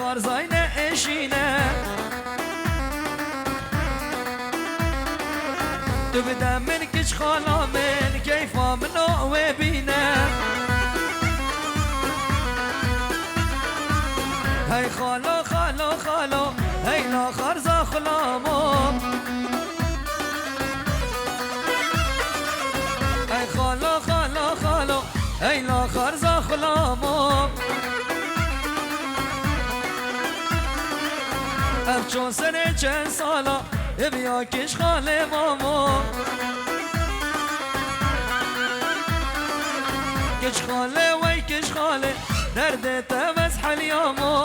خار زاینه اشینه تو بدم من کش خالا من کیفا منو و بینه هی خالا خالا خالا هی لا خارزا خلامو هی خالا خالا خالا هی لا خارزا خلامو اب چون سنه چند سالا بیا کش خاله مامو کش خاله وی کش خاله درد تمسح اليومو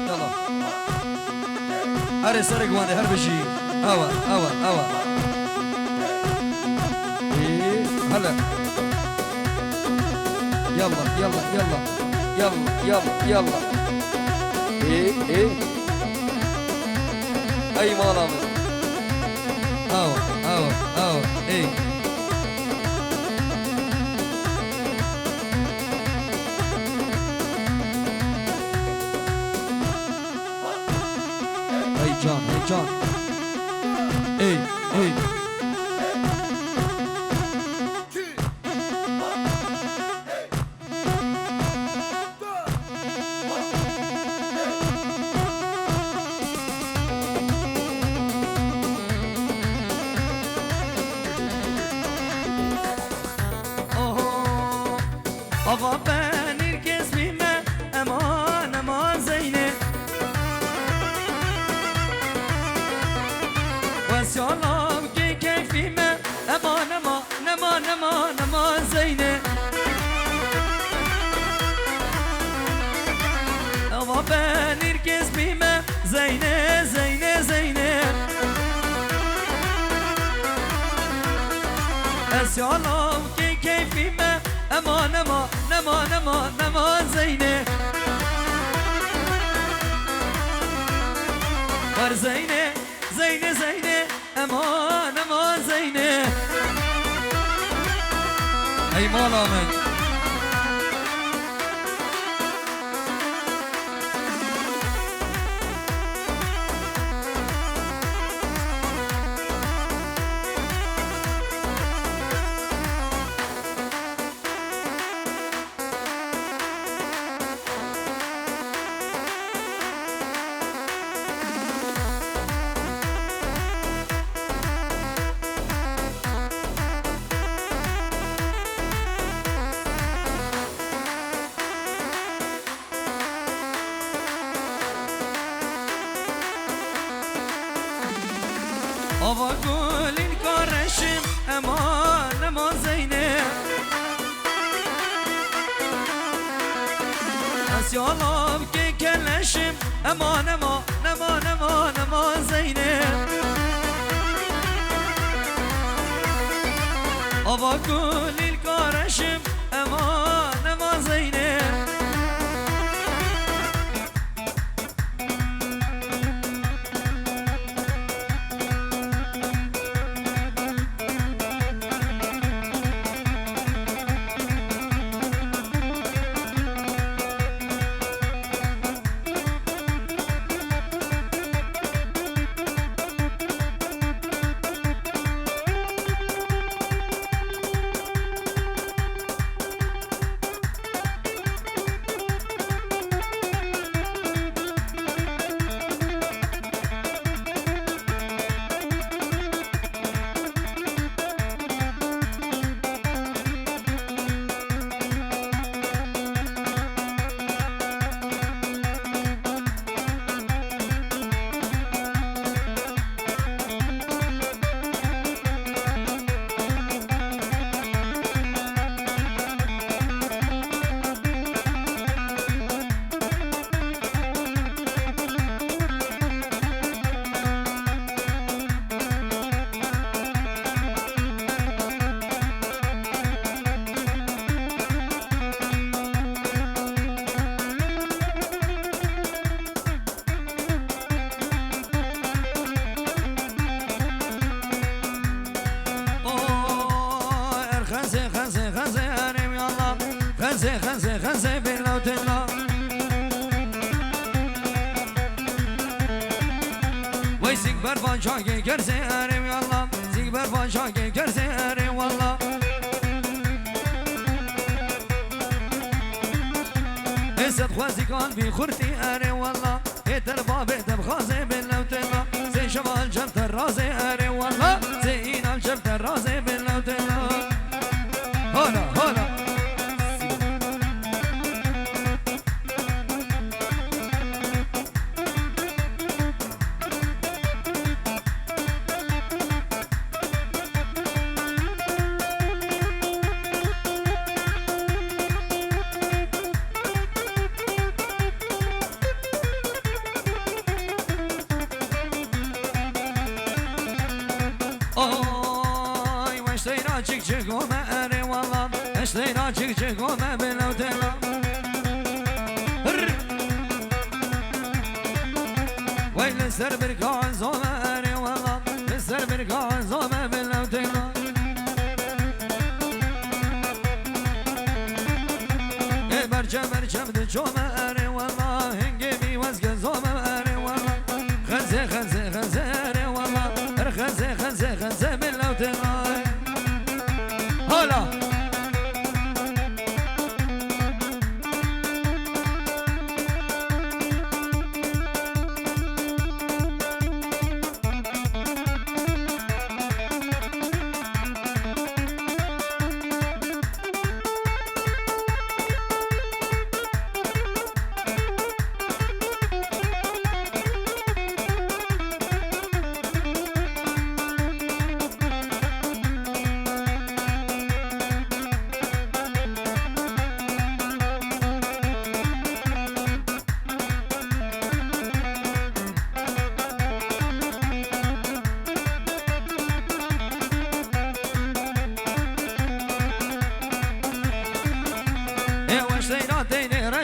يلا هري سرق وانا هربشي هوا هوا هوا هلا يلا يلا يلا يلا يلا يلا ايه اي مالا هوا هوا هوا ايه هي جان هي جان ايه ايه آقا بنیر کس بیمه امان امان زینه و سیالام که کیفیمه امان امان امان امان امان زینه آقا بنیر کس بیمه زینه زینه زینه و سیالام که کیفیمه امان امان امان امان امان زینه هر زینه زینه زینه امان امان زینه ای مالا من آوا گلین کارشم امان امان زینه اسیالام که کلشم امان امان امان امان امان زینه آوا گلین کارشم امان امان زینه خزي خزي خزي بالله وتلا وي سيك برفان شاكي كرسي أري والله سيك برفان شاكي كرسي أري والله اسد خوازي كان في خورتي أري والله اتر بابي تبخازي بالله وتلا زي شمال جبت الرازي أري والله زي إينال جبت الرازي بالله وتلا هلا هلا Oy başlayına çık çık o meri vallan başlayına çık çık o mebile utela Vay leser bir kaz o meri vallan leser bir kaz o mebile utela Berçem berçem de ço meri vallan hengemi vazgez o meri vallan Khaze khaze khaze re vallan خزي خزي خزي من لو تغاي هلا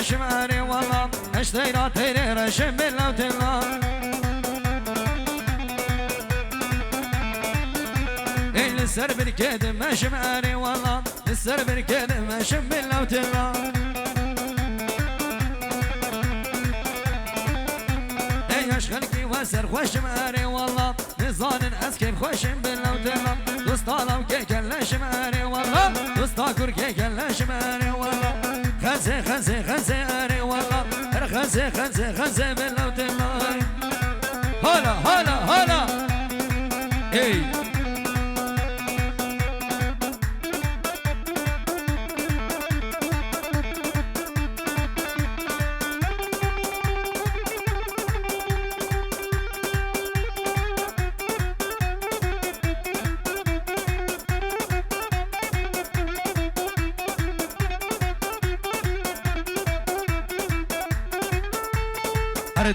رشم أري والله اشتينا تيري رشم بالله وتلا السر بالكدم ماشم أري والله السر بالكدم ماشم بالله وتلا ايش خلقي وسر خوشم أري والله نزان اسكب خوشم بالله وتلا دوستالم كيكلشم أري والله دوستاكر كيكلشم أري والله خزي خزي خزي أري والله خزي خزي خزي بالله وتلا هلا هلا هلا اي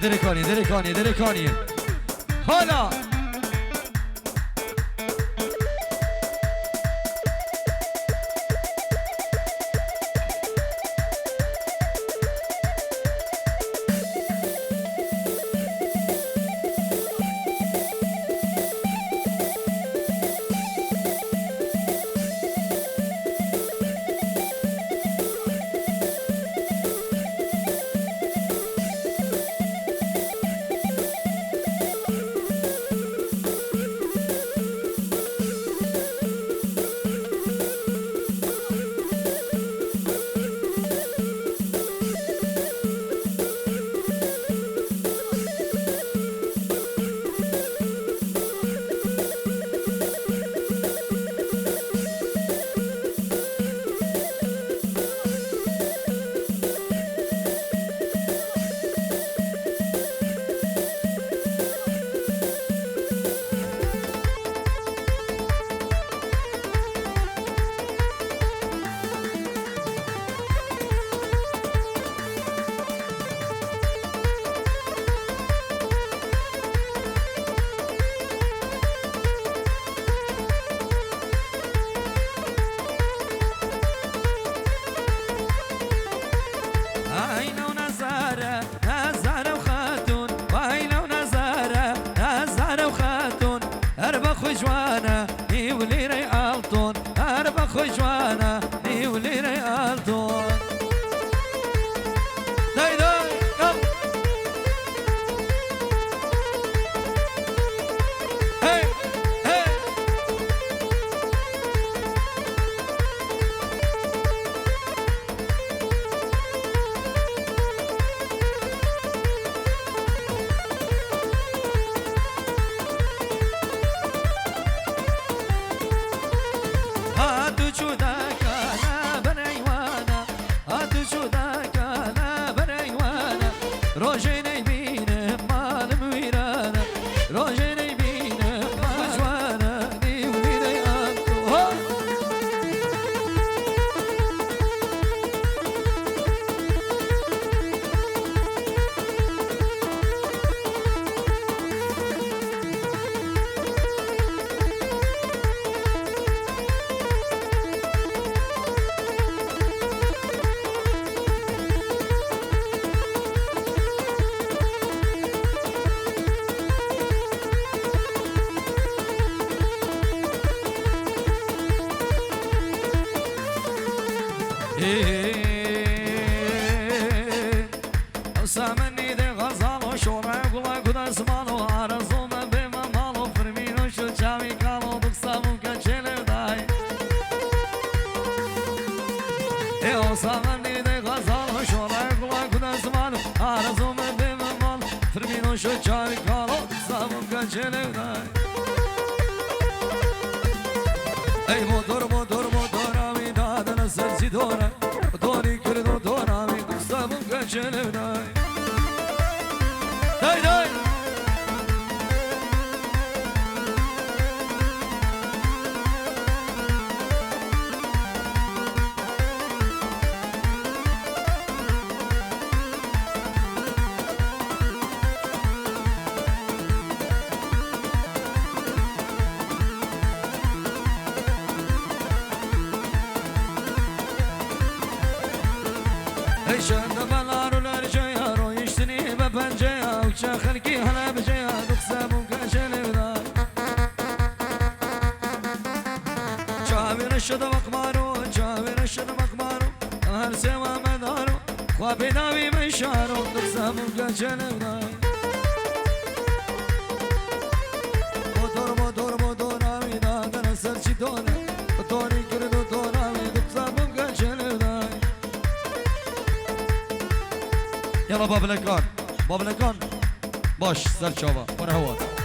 دركاني دركاني دركاني هلا شو چاری کالو سامون کچلو دای ای موتور آمی دادن سرسی دونه دونی کردو دونامی سامون کچلو دای دای دای شند بلارو لرجایا رو یشتنی به پنجایا و چه خلکی هلا بجایا دخسمون کشل دا چاوی نشد مقمارو هر سوا مدارو خوابی داوی مشارو دخسمون کشل دا موتور آمی دادن سرچی دونه دونی کردو دونامی دخسمون کشل دا يلا بابلكان باش سر شوفا وانا هو